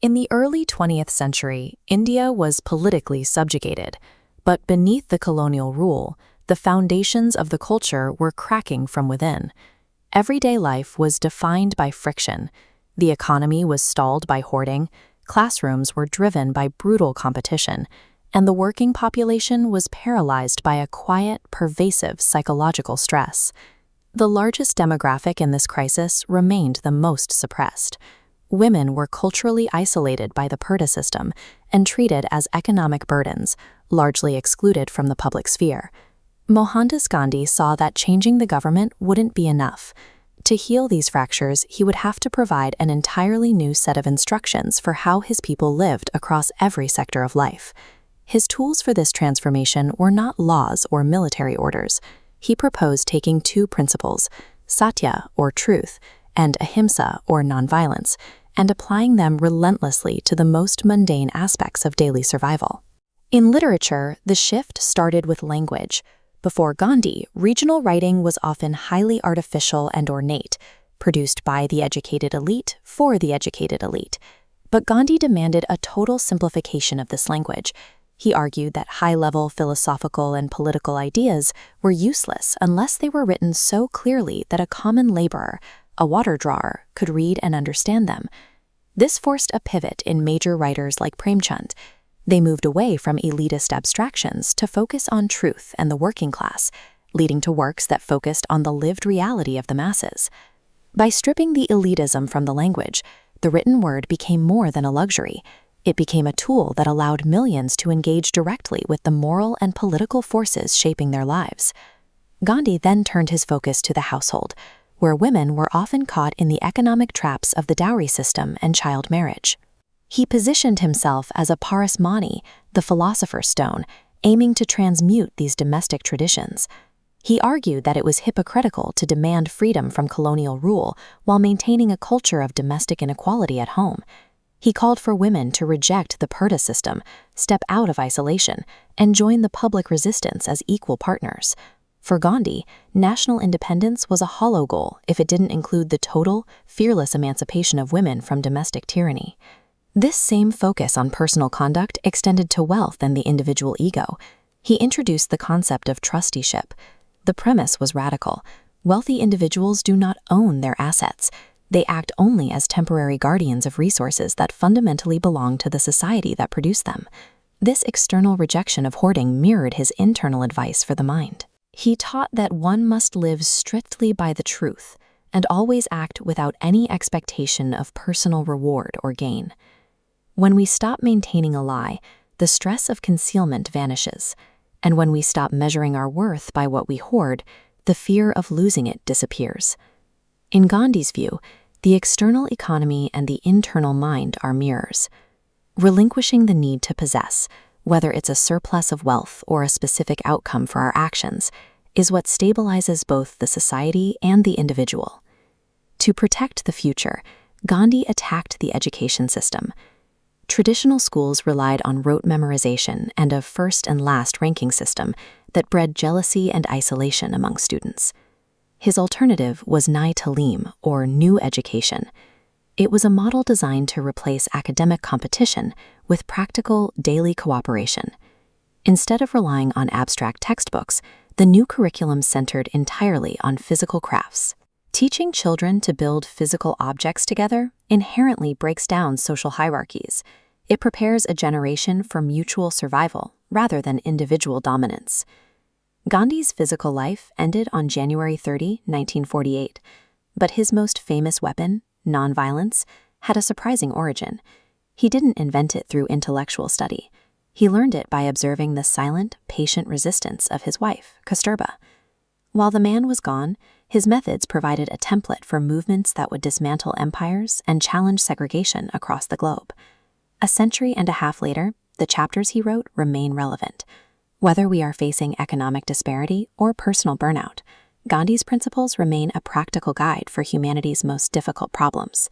In the early 20th century, India was politically subjugated, but beneath the colonial rule, the foundations of the culture were cracking from within. Everyday life was defined by friction. The economy was stalled by hoarding, classrooms were driven by brutal competition, and the working population was paralyzed by a quiet, pervasive psychological stress. The largest demographic in this crisis remained the most suppressed. Women were culturally isolated by the Purdah system and treated as economic burdens, largely excluded from the public sphere. Mohandas Gandhi saw that changing the government wouldn't be enough. To heal these fractures, he would have to provide an entirely new set of instructions for how his people lived across every sector of life. His tools for this transformation were not laws or military orders. He proposed taking two principles, satya, or truth, and ahimsa, or nonviolence, and applying them relentlessly to the most mundane aspects of daily survival. In literature, the shift started with language. Before Gandhi, regional writing was often highly artificial and ornate, produced by the educated elite for the educated elite. But Gandhi demanded a total simplification of this language. He argued that high-level philosophical and political ideas were useless unless they were written so clearly that a common laborer, a water drawer, could read and understand them. This forced a pivot in major writers like Premchand. They moved away from elitist abstractions to focus on truth and the working class, leading to works that focused on the lived reality of the masses. By stripping the elitism from the language, the written word became more than a luxury. It became a tool that allowed millions to engage directly with the moral and political forces shaping their lives. Gandhi then turned his focus to the household, where women were often caught in the economic traps of the dowry system and child marriage. He positioned himself as a Parasmani, the philosopher's stone, aiming to transmute these domestic traditions. He argued that it was hypocritical to demand freedom from colonial rule while maintaining a culture of domestic inequality at home. He called for women to reject the Purdah system, step out of isolation, and join the public resistance as equal partners. For Gandhi, national independence was a hollow goal if it didn't include the total, fearless emancipation of women from domestic tyranny. This same focus on personal conduct extended to wealth and the individual ego. He introduced the concept of trusteeship. The premise was radical. Wealthy individuals do not own their assets. They act only as temporary guardians of resources that fundamentally belong to the society that produced them. This external rejection of hoarding mirrored his internal advice for the mind. He taught that one must live strictly by the truth and always act without any expectation of personal reward or gain. When we stop maintaining a lie, the stress of concealment vanishes, and when we stop measuring our worth by what we hoard, the fear of losing it disappears. In Gandhi's view, the external economy and the internal mind are mirrors. Relinquishing the need to possess, whether it's a surplus of wealth or a specific outcome for our actions, is what stabilizes both the society and the individual. To protect the future, Gandhi attacked the education system. Traditional schools relied on rote memorization and a first and last ranking system that bred jealousy and isolation among students. His alternative was Nai Talim, or new education. It was a model designed to replace academic competition with practical, daily cooperation. Instead of relying on abstract textbooks, the new curriculum centered entirely on physical crafts. Teaching children to build physical objects together inherently breaks down social hierarchies. It prepares a generation for mutual survival rather than individual dominance. Gandhi's physical life ended on January 30, 1948, but his most famous weapon, nonviolence, had a surprising origin. He didn't invent it through intellectual study. He learned it by observing the silent, patient resistance of his wife, Kasturba. While the man was gone, his methods provided a template for movements that would dismantle empires and challenge segregation across the globe. A century and a half later, the chapters he wrote remain relevant. Whether we are facing economic disparity or personal burnout, Gandhi's principles remain a practical guide for humanity's most difficult problems.